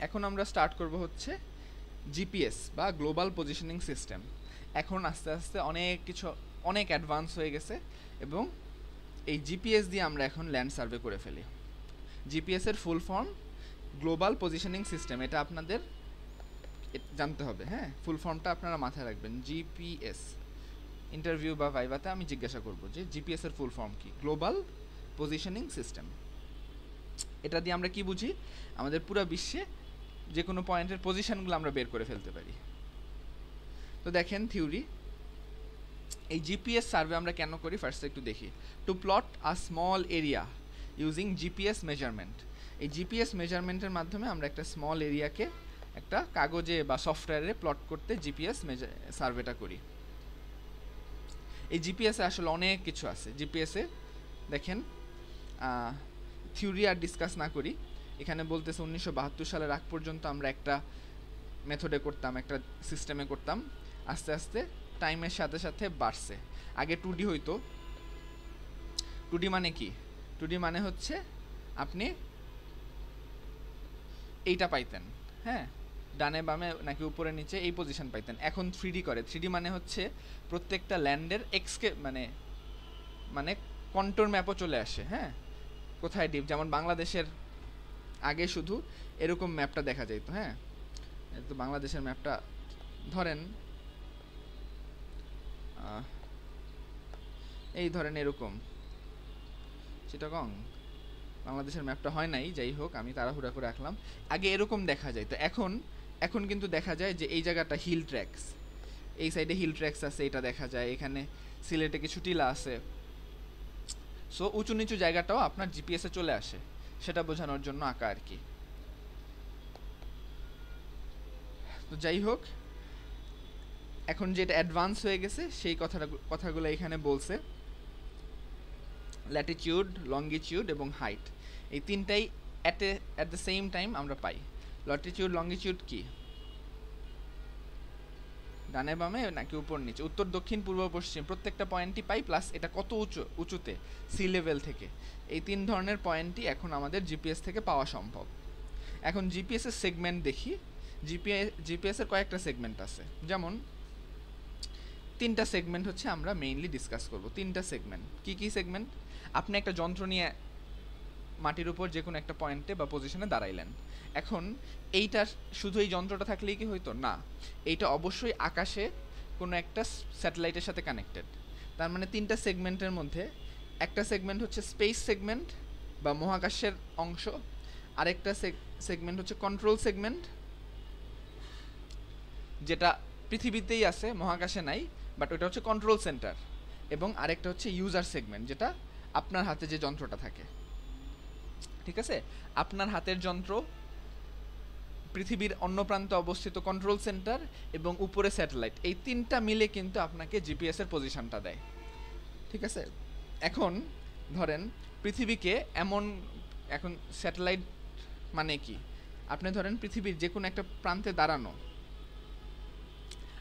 এখন আমরা স্টার্ট করব হচ্ছে জিপিএস বা গ্লোবাল পজিশনিং সিস্টেম। এখন আস্তে আস্তে অনেক কিছু অনেক অ্যাডভান্স হয়ে গেছে এবং এই জিপিএস দিয়ে আমরা এখন ল্যান্ড সার্ভে করে ফেলি। জিপিএসের full form global positioning system, এটা আপনাদের জানতে হবে। হ্যাঁ, ফুল ফর্মটা আপনারা মাথায় রাখবেন। জিপিএস ইন্টারভিউ বা ভাইভাতে আমি জিজ্ঞাসা করব যে জিপিএস এর ফুল ফর্ম কি। গ্লোবাল পজিশনিং সিস্টেম, এটা দিয়ে আমরা কি বুঝি? আমাদের পুরো বিশ্বে যে কোনো পয়েন্টের পজিশনগুলো আমরা বের করে ফেলতে পারি। তো দেখেন থিওরি, এই জিপিএস সার্ভে আমরা কেন করি ফার্স্ট একটু দেখি। To plot a small area using GPS measurement. এই জিপিএস মেজারমেন্টের মাধ্যমে আমরা একটা স্মল এরিয়াকে একটা কাগজে বা সফটওয়্যারে প্লট করতে জিপিএস সার্ভেটা করি। এই জিপিএসে আসলে অনেক কিছু আছে। জিপিএসে দেখেন থিওরি আর ডিসকাস না করি, এখানে বলতেছে 1972 সালের আগ পর্যন্ত আমরা একটা মেথডে করতাম, একটা সিস্টেমে করতাম। আস্তে আস্তে টাইমের সাথে সাথে বাড়ছে। আগে 2D হইতো। 2D মানে কি? 2D মানে হচ্ছে আপনি এইটা পাইতেন, হ্যাঁ, ডানে বামে নাকি উপরে নিচে এই পজিশন পাইতেন। এখন 3D করে। 3D মানে হচ্ছে প্রত্যেকটা ল্যান্ডের এক্সকে মানে মানে কন্ট্রোল ম্যাপও চলে আসে। হ্যাঁ, কোথায় ডিপ, যেমন বাংলাদেশের আগে শুধু এরকম ম্যাপটা দেখা যাইতো। হ্যাঁ, তো বাংলাদেশের ম্যাপটা ধরেন এই ধরেন এরকম চিটাগং, বাংলাদেশের ম্যাপটা হয় নাই, যাই হোক আমি তাড়াহুড়া করে রাখলাম। আগে এরকম দেখা যায়, তো এখন এখন কিন্তু দেখা যায় যে এই জায়গাটা হিল ট্র্যাক্স, এই সাইডে হিল ট্র্যাক্স আছে, এটা দেখা যায়। এখানে সিলেটে কিছু টিলা আছে। সো উঁচু নিচু জায়গাটাও আপনার জিপিএসে চলে আসে, সেটা বোঝানোর জন্য আঁকা আর কি। তো যাই হোক, এখন যেটা অ্যাডভান্স হয়ে গেছে সেই কথাগুলো এখানে বলছে। ল্যাটিটিউড, লঙ্গিটিউড এবং হাইট, এই তিনটাই অ্যাট দ্য সেম টাইম আমরা পাই। ল্যাটিটিউড লঙ্গিটিউড কি? ডানে বামে নাকি উপর নিচে, উত্তর দক্ষিণ পূর্ব পশ্চিম, প্রত্যেকটা পয়েন্টই পাই। প্লাস এটা কত উঁচুতে, সি লেভেল থেকে, এই তিন ধরনের পয়েন্টই এখন আমাদের জিপিএস থেকে পাওয়া সম্ভব। এখন জিপিএসের সেগমেন্ট দেখি। জিপিএসের কয়েকটা সেগমেন্ট আছে, যেমন তিনটা সেগমেন্ট হচ্ছে আমরা মেইনলি ডিসকাস করব। তিনটা সেগমেন্ট কি কি সেগমেন্ট? আপনি একটা যন্ত্র নিয়ে মাটির উপর যে কোনো একটা পয়েন্টে বা পজিশনে দাঁড়াইলেন। এখন এইটা শুধু এই যন্ত্রটা থাকলেই কি হইতো না, এইটা অবশ্যই আকাশে কোনো একটা স্যাটেলাইটের সাথে কানেক্টেড। তার মানে তিনটা সেগমেন্টের মধ্যে একটা সেগমেন্ট হচ্ছে স্পেস সেগমেন্ট বা মহাকাশের অংশ, আরেকটা সেগমেন্ট হচ্ছে কন্ট্রোল সেগমেন্ট, যেটা পৃথিবীতেই আছে, মহাকাশে নাই, বাট ওটা হচ্ছে কন্ট্রোল সেন্টার। এবং আরেকটা হচ্ছে ইউজার সেগমেন্ট, যেটা আপনার হাতে যে যন্ত্রটা থাকে। ঠিক আছে, আপনার হাতের যন্ত্র, পৃথিবীর অন্য প্রান্তে অবস্থিত কন্ট্রোল সেন্টার এবং উপরে স্যাটেলাইট, এই তিনটা মিলে কিন্তু আপনাকে জিপিএস এর পজিশনটা দেয়। ঠিক আছে, এখন ধরেন পৃথিবীকে এমন, এখন স্যাটেলাইট মানে কি, আপনি ধরেন পৃথিবীর যে কোনো একটা প্রান্তে দাঁড়ানো,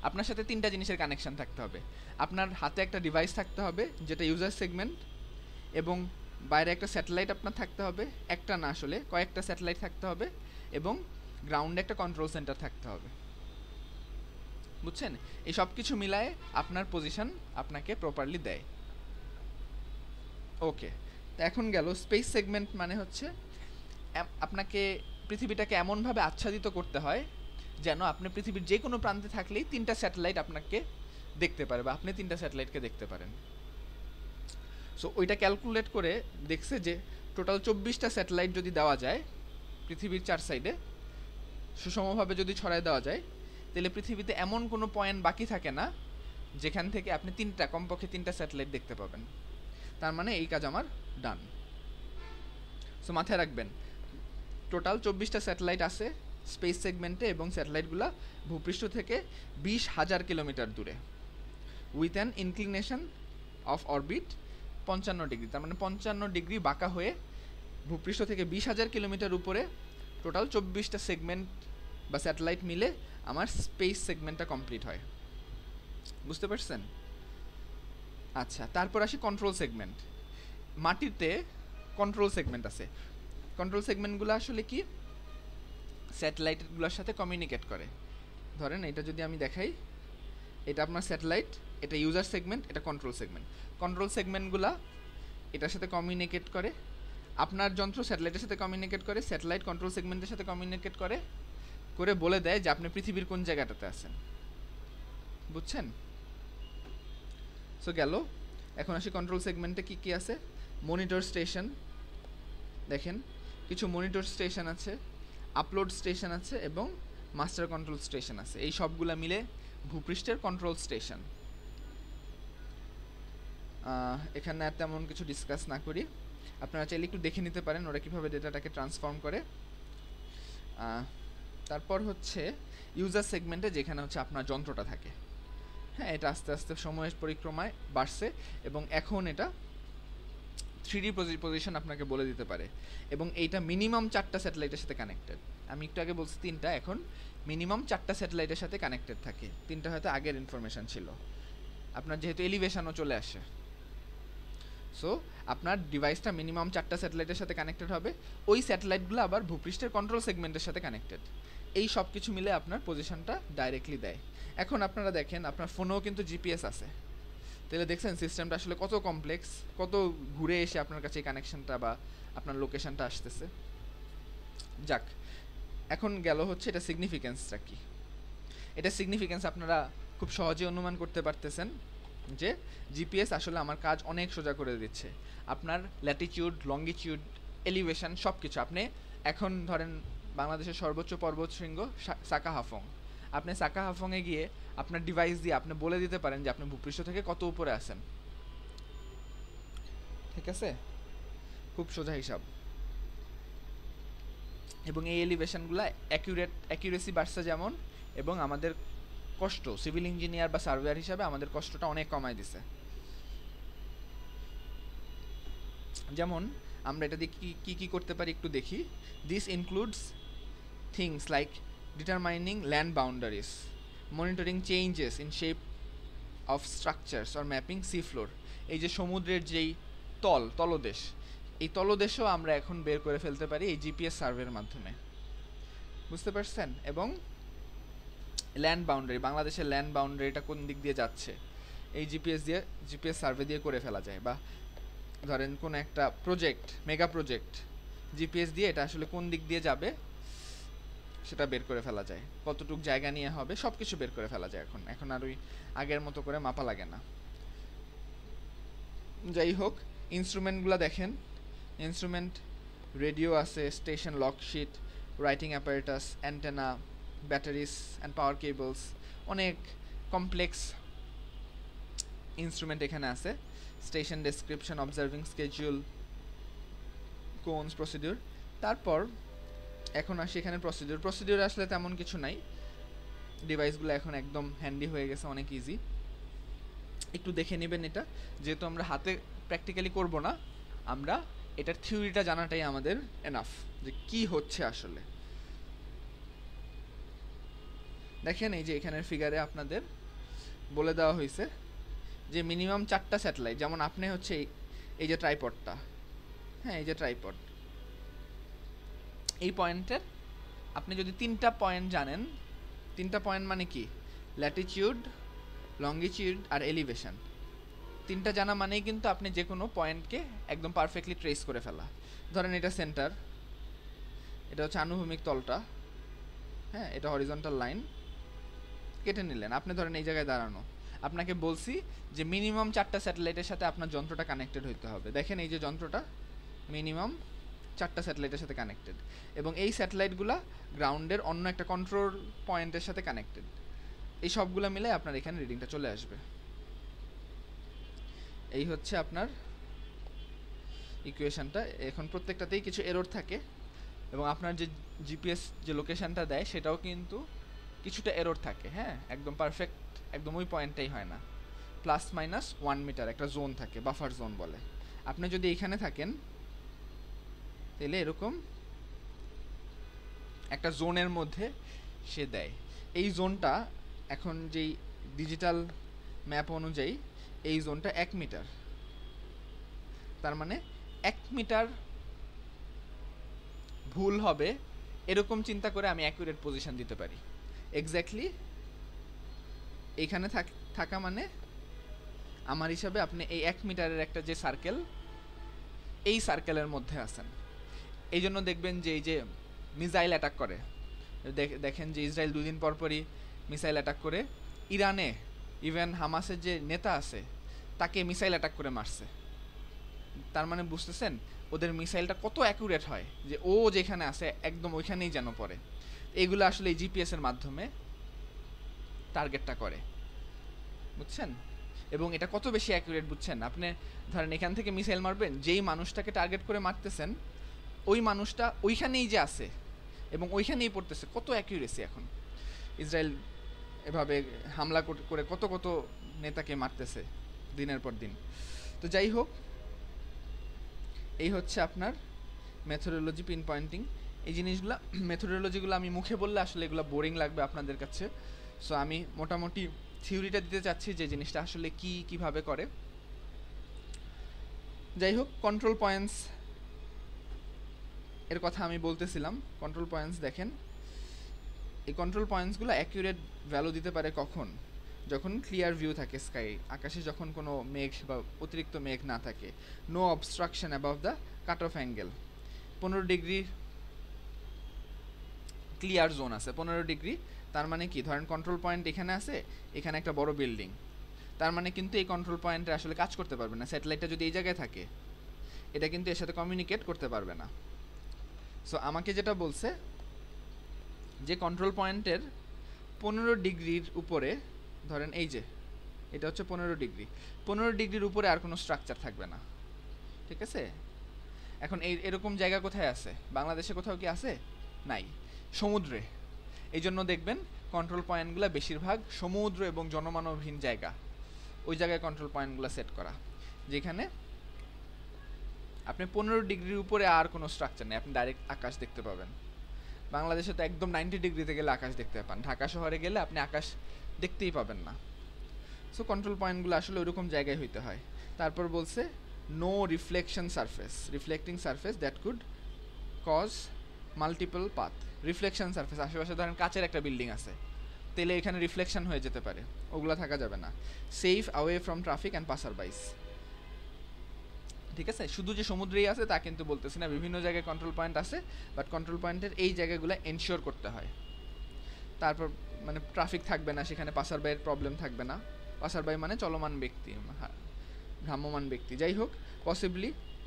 আপনার সাথে তিনটা জিনিসের কানেকশন থাকতে হবে। আপনার হাতে একটা ডিভাইস থাকতে হবে যেটা ইউজার সেগমেন্ট, এবং বাইরে একটা স্যাটেলাইট আপনার থাকতে হবে, একটা না আসলে কয়েকটা স্যাটেলাইট থাকতে হবে, এবং গ্রাউন্ডে একটা কন্ট্রোল সেন্টার থাকতে হবে। বুঝছেন? এই সব কিছু মিলায়ে আপনার পজিশন আপনাকে প্রপারলি দেয়। ওকে, তো এখন গেল স্পেস সেগমেন্ট। মানে হচ্ছে আপনাকে পৃথিবীটাকে এমনভাবে আচ্ছাদিত করতে হয় যেন আপনি পৃথিবীর যে কোনো প্রান্তে থাকলেই তিনটা স্যাটেলাইট আপনাকে দেখতে পারে বা আপনি তিনটা স্যাটেলাইটকে দেখতে পারেন। সো ওইটা ক্যালকুলেট করে দেখছে যে টোটাল 24টা স্যাটেলাইট যদি দেওয়া যায় পৃথিবীর 4 সাইডে, সুষমভাবে যদি ছড়ায় দেওয়া যায়, তাহলে পৃথিবীতে এমন কোনো পয়েন্ট বাকি থাকে না যেখান থেকে আপনি কমপক্ষে তিনটা স্যাটেলাইট দেখতে পাবেন। তার মানে এই কাজ আমার ডান। সো মাথায় রাখবেন, টোটাল 24টা স্যাটেলাইট আছে স্পেস সেগমেন্টে, এবং স্যাটেলাইটগুলো ভূপৃষ্ঠ থেকে 20,000 কিলোমিটার দূরে, with an inclination of orbit 55 degree. তার মানে 55 ডিগ্রি বাঁকা হয়ে ভূপৃষ্ঠ থেকে 20,000 কিলোমিটার উপরে টোটাল 24টা সেগমেন্ট বা স্যাটেলাইট মিলে আমার স্পেস সেগমেন্টটা কমপ্লিট হয়। বুঝতে পারছেন? আচ্ছা, তারপর আসি কন্ট্রোল সেগমেন্ট। মাটিতে কন্ট্রোল সেগমেন্ট আছে। কন্ট্রোল সেগমেন্টগুলো আসলে কি? স্যাটেলাইটগুলোর সাথে কমিউনিকেট করে। ধরেন এটা যদি আমি দেখাই, এটা আপনার স্যাটেলাইট, এটা ইউজার সেগমেন্ট, এটা কন্ট্রোল সেগমেন্ট। কন্ট্রোল সেগমেন্টগুলা এটার সাথে কমিউনিকেট করে, আপনার যন্ত্র স্যাটেলাইটের সাথে কমিউনিকেট করে, স্যাটেলাইট কন্ট্রোল সেগমেন্টের সাথে কমিউনিকেট করে করে বলে দেয় যে আপনি পৃথিবীর কোন জায়গাটাতে আছেন। বুঝছেন? সো গেল। এখন আসি কন্ট্রোল সেগমেন্টে কি কি আছে। মনিটর স্টেশন, দেখেন কিছু মনিটর স্টেশন আছে, আপলোড স্টেশন আছে এবং মাস্টার কন্ট্রোল স্টেশন আছে। এই সবগুলা মিলে ভূপৃষ্ঠের কন্ট্রোল স্টেশন। এখানে আর তেমন কিছু ডিসকাস না করি, আপনারা চাইলে একটু দেখে নিতে পারেন ওরা কীভাবে ডেটাটাকে ট্রান্সফর্ম করে। তারপর হচ্ছে ইউজার সেগমেন্টে, যেখানে হচ্ছে আপনার যন্ত্রটা থাকে। হ্যাঁ, এটা আস্তে আস্তে সময়ের পরিক্রমায় বাড়ছে এবং এখন এটা 3D পজিশন আপনাকে বলে দিতে পারে, এবং এইটা মিনিমাম 4টা স্যাটেলাইটের সাথে কানেক্টেড। আমি একটু আগে বলছি 3টা, এখন মিনিমাম 4টা স্যাটেলাইটের সাথে কানেক্টেড থাকে। 3টা হয়তো আগের ইনফরমেশন ছিল। আপনার যেহেতু এলিভেশনও চলে আসে, সো আপনার ডিভাইসটা মিনিমাম 4টা স্যাটেলাইটের সাথে কানেক্টেড হবে। ওই স্যাটেলাইটগুলো আবার ভূপৃষ্ঠের কন্ট্রোল সেগমেন্টের সাথে কানেক্টেড। এই সব কিছু মিলে আপনার পজিশনটা ডাইরেক্টলি দেয়। এখন আপনারা দেখেন আপনার ফোনেও কিন্তু জিপিএস আছে, তাহলে দেখছেন সিস্টেমটা আসলে কত কমপ্লেক্স, কত ঘুরে এসে আপনার কাছে এই কানেকশনটা বা আপনার লোকেশনটা আসতেছে। যাক, এখন গেল হচ্ছে এটা সিগনিফিকেন্সটা কি। এটা সিগনিফিকেন্স আপনারা খুব সহজে অনুমান করতে পারতেছেন যে জিপিএস আসলে আমার কাজ অনেক সোজা করে দিচ্ছে। আপনার ল্যাটিটিউড, লঙ্গিটিউড, এলিভেশন সব কিছু। আপনি এখন ধরেন বাংলাদেশের সর্বোচ্চ পর্বতশৃঙ্গ সাকাহাফং, আপনি সাকাহাফংয়ে গিয়ে আপনার ডিভাইস দিয়ে আপনি বলে দিতে পারেন যে আপনি ভূপৃষ্ঠ থেকে কত উপরে আছেন। ঠিক আছে, খুব সোজা হিসাব। এবং এই এলিভেশনগুলো অ্যাকিউরেসি বাড়ছে যেমন, এবং আমাদের কষ্ট, সিভিল ইঞ্জিনিয়ার বা সার্ভেয়ার হিসাবে আমাদের কষ্টটা অনেক কমায় দিছে। যেমন আমরা এটা দিয়ে কি কি করতে পারি একটু দেখি। This includes things like determining land boundaries, monitoring changes in shape of structures or mapping sea floor। এই যে সমুদ্রের যেই তলদেশ, এই তলদেশও আমরা এখন বের করে ফেলতে পারি এই জিপিএস সার্ভের মাধ্যমে। বুঝতে পারছেন? এবং ল্যান্ড বাউন্ডারি, বাংলাদেশের ল্যান্ড বাউন্ডারিটা কোন দিক দিয়ে যাচ্ছে এই জিপিএস সার্ভে দিয়ে করে ফেলা যায়। বা ধরেন কোন একটা প্রজেক্ট, মেগা প্রজেক্ট, জিপিএস দিয়ে এটা আসলে কোন দিক দিয়ে যাবে সেটা বের করে ফেলা যায়, কতটুক জায়গা নিয়ে হবে সব কিছু বের করে ফেলা যায়। এখন আর ওই আগের মতো করে মাপা লাগে না। যাই হোক, ইনস্ট্রুমেন্টগুলো দেখেন। ইনস্ট্রুমেন্ট রেডিও আছে, station log sheet, writing apparatus, antenna, batteries and power cables, অনেক কমপ্লেক্স ইনস্ট্রুমেন্ট এখানে আছে। Station description, observing schedule, cones, procedure. তারপর এখন আসি এখানে প্রসিডিউর আসলে তেমন কিছু নাই, ডিভাইসগুলো এখন একদম হ্যান্ডি হয়ে গেছে, অনেক ইজি। একটু দেখে নেবেন এটা, যেহেতু আমরা হাতে প্র্যাকটিক্যালি করব না, আমরা এটার থিওরিটা জানাটাই আমাদের এনাফ যে কি হচ্ছে আসলে। দেখেন এই যে এখানের ফিগারে আপনাদের বলে দেওয়া হয়েছে যে মিনিমাম 4টা স্যাটেলাইট, যেমন আপনি হচ্ছে এই যে ট্রাইপডটা, হ্যাঁ এই যে ট্রাইপড, এই পয়েন্টের আপনি যদি 3টা পয়েন্ট জানেন, 3টা পয়েন্ট মানে কি, ল্যাটিটিউড, লঙ্গিটিউড আর এলিভেশন, 3টা জানা মানেই কিন্তু আপনি যে কোনো পয়েন্টকে একদম পারফেক্টলি ট্রেস করে ফেলা। ধরেন এটা সেন্টার, এটা হচ্ছে আনুভূমিক তলটা, হ্যাঁ এটা হরিজন্টাল লাইন কেটে নিলেন। আপনি ধরেন এই জায়গায় দাঁড়ানো, আপনাকে বলছি যে মিনিমাম 4টা স্যাটেলাইটের সাথে আপনার যন্ত্রটা কানেক্টেড হইতে হবে। দেখেন এই যে যন্ত্রটা মিনিমাম 4টা স্যাটেলাইটের সাথে কানেক্টেড, এবং এই স্যাটেলাইটগুলা গ্রাউন্ডের অন্য একটা কন্ট্রোল পয়েন্টের সাথে কানেক্টেড। এই সবগুলো মিলে আপনার এখানে রিডিংটা চলে আসবে। এই হচ্ছে আপনার ইকুয়েশনটা। এখন প্রত্যেকটাতেই কিছু এরর থাকে, এবং আপনার যে জিপিএস যে লোকেশনটা দেয় সেটাও কিন্তু কিছুটা এরর থাকে। হ্যাঁ, একদম পারফেক্ট একদম ওই পয়েন্টটাই হয় না, +- 1 মিটার একটা জোন থাকে, বাফার জোন বলে। আপনি যদি এইখানে থাকেন তাহলে এরকম একটা জোনের মধ্যে সে দেয়। এই জোনটা এখন যেই ডিজিটাল ম্যাপ অনুযায়ী এই জোনটা 1 মিটার, তার মানে 1 মিটার ভুল হবে এরকম চিন্তা করে আমি অ্যাকুরেট পজিশন দিতে পারি। এক্স্যাক্টলি এইখানে থাকা মানে আমার হিসাবে আপনি এই 1 মিটারের একটা যে সার্কেল, এই সার্কেলের মধ্যে আছেন। এই জন্য দেখবেন যে এই যে মিসাইল অ্যাটাক করে, দেখেন যে ইসরায়েল 2 দিন পরপরই মিসাইল অ্যাটাক করে। ইরানে ইভেন হামাসের যে নেতা আছে তাকে মিসাইল অ্যাটাক করে মারছে। তার মানে বুঝতেছেন ওদের মিসাইলটা কত অ্যাকুরেট হয়, যে ও যেখানে আছে একদম ওইখানেই যেন পড়ে। এগুলো আসলে এই জিপিএস এর মাধ্যমে টার্গেটটা করে, বুঝছেন? এবং এটা কত বেশি অ্যাকুরেট বুঝছেন? আপনি ধরেন এখান থেকে মিসাইল মারবেন, যেই মানুষটাকে টার্গেট করে মারতেছেন ওই মানুষটা ওইখানেই যে আছে এবং ওইখানেই পড়তেছে। কত অ্যাকুরেসি! এখন ইসরায়েল এভাবে হামলা করে কত কত নেতাকে মারতেছে দিনের পর দিন। তো যাই হোক, এই হচ্ছে আপনার মেথোডোলজি, পিন পয়েন্টিং। এই জিনিসগুলো, মেথোডোলজিগুলো আমি মুখে বললে আসলে এগুলো বোরিং লাগবে আপনাদের কাছে। সো আমি মোটামুটি থিওরিটা দিতে চাচ্ছি যে জিনিসটা আসলে কিভাবে করে। যাই হোক, কন্ট্রোল পয়েন্টস এর কথা আমি বলতেছিলাম। কন্ট্রোল পয়েন্টস দেখেন, এই কন্ট্রোল পয়েন্টসগুলো অ্যাকুরেট ভ্যালু দিতে পারে কখন? যখন ক্লিয়ার ভিউ থাকে স্কাই, আকাশে যখন কোনো মেঘ বা অতিরিক্ত মেঘ না থাকে, no obstruction above the cut off angle. 15 degree clear zone আছে, 15 ডিগ্রি। তার মানে কি, ধরেন কন্ট্রোল পয়েন্ট এখানে আছে, এখানে একটা বড় বিল্ডিং, তার মানে কিন্তু এই কন্ট্রোল পয়েন্টে আসলে কাজ করতে পারবে না। স্যাটেলাইটটা যদি এই জায়গায় থাকে, এটা কিন্তু এর সাথে কমিউনিকেট করতে পারবে না। সো আমাকে যেটা বলছে যে কন্ট্রোল পয়েন্টের 15 ডিগ্রির উপরে, ধরেন এই যে এটা হচ্ছে 15 ডিগ্রি, 15 ডিগ্রির উপরে আর কোনো স্ট্রাকচার থাকবে না, ঠিক আছে? এখন এরকম জায়গা কোথায় আছে? বাংলাদেশে কোথাও কি আছে? নাই, সমুদ্রে। এই জন্য দেখবেন কন্ট্রোল পয়েন্টগুলো বেশিরভাগ সমুদ্র এবং জনমানবহীন জায়গা, ওই জায়গায় কন্ট্রোল পয়েন্টগুলো সেট করা, যেখানে আপনি 15 ডিগ্রির উপরে আর কোনো স্ট্রাকচার নেই, আপনি ডাইরেক্ট আকাশ দেখতে পাবেন। বাংলাদেশে তো একদম 90 ডিগ্রিতে গেলে আকাশ দেখতে পান, ঢাকা শহরে গেলে আপনি আকাশ দেখতেই পাবেন না। সো কন্ট্রোল পয়েন্টগুলো আসলে ওইরকম জায়গায় হইতে হয়। তারপর বলছে no reflection surface, reflecting surface that could cause multiple path. Reflection surface, আশেপাশে ধরেন কাচের একটা বিল্ডিং আছে, তাহলে এখানে রিফ্লেকশন হয়ে যেতে পারে, ওগুলো থাকা যাবে না। Safe away from traffic and passer bys, ঠিক আছে? শুধু যে সমুদ্রেই আছে তা কিন্তু বলতেছি না, বিভিন্ন জায়গায় কন্ট্রোল পয়েন্ট আছে, বাট কন্ট্রোল পয়েন্টের এই জায়গাগুলো এনশিওর করতে হয়। তারপর মানে ট্রাফিক থাকবে না সেখানে, পাসার বাইয়ের প্রবলেম থাকবে না। পাসার বাই মানে চলমান ব্যক্তি, ভ্রাম্যমান ব্যক্তি। যাই হোক,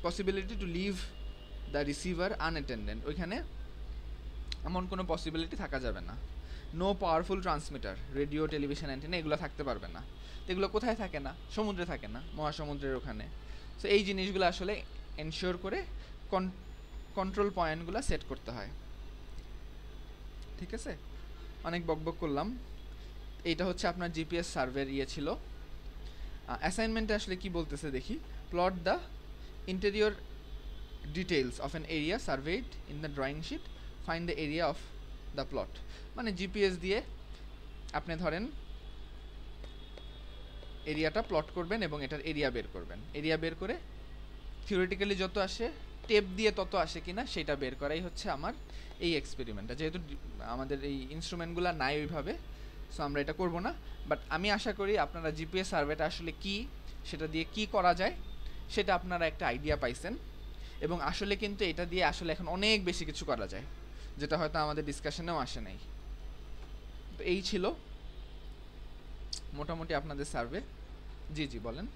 possibility to leave the receiver unattended, ওইখানে এমন কোনো পসিবিলিটি থাকা যাবে না। No powerful transmitter, radio, television antenna এগুলো থাকতে পারবে না। তো এগুলো কোথায় থাকে না? সমুদ্রে থাকে না, মহাসমুদ্রের ওখানে। সো এই জিনিসগুলো আসলে এনশিওর করে কন্ট্রোল পয়েন্টগুলো সেট করতে হয়, ঠিক আছে? অনেক বকবক করলাম। এইটা হচ্ছে আপনার জিপিএস সার্ভের ছিল। অ্যাসাইনমেন্টে আসলে কি বলতেছে দেখি। Plot the interior details of an area surveyed in the drawing sheet, find the area of the plot. মানে জিপিএস দিয়ে আপনি ধরেন এরিয়াটা প্লট করবেন এবং এটার এরিয়া বের করবেন। এরিয়া বের করে থিওরিটিক্যালি যত আসে, টেপ দিয়ে তত আসে কিনা সেটা বের করাই হচ্ছে আমার এই এক্সপেরিমেন্টটা। যেহেতু আমাদের এই ইনস্ট্রুমেন্টগুলো নাই ওইভাবে, সো আমরা এটা করব না। বাট আমি আশা করি আপনারা জিপিএস সার্ভেটা আসলে কি, সেটা দিয়ে কি করা যায় সেটা আপনারা একটা আইডিয়া পাইছেন। এবং আসলে কিন্তু এটা দিয়ে আসলে এখন অনেক বেশি কিছু করা যায়, যেটা হয়তো আমাদের ডিসকাশনেও আসে নাই। তো এই ছিল মোটামুটি আপনাদের সার্ভে। জি বলেন।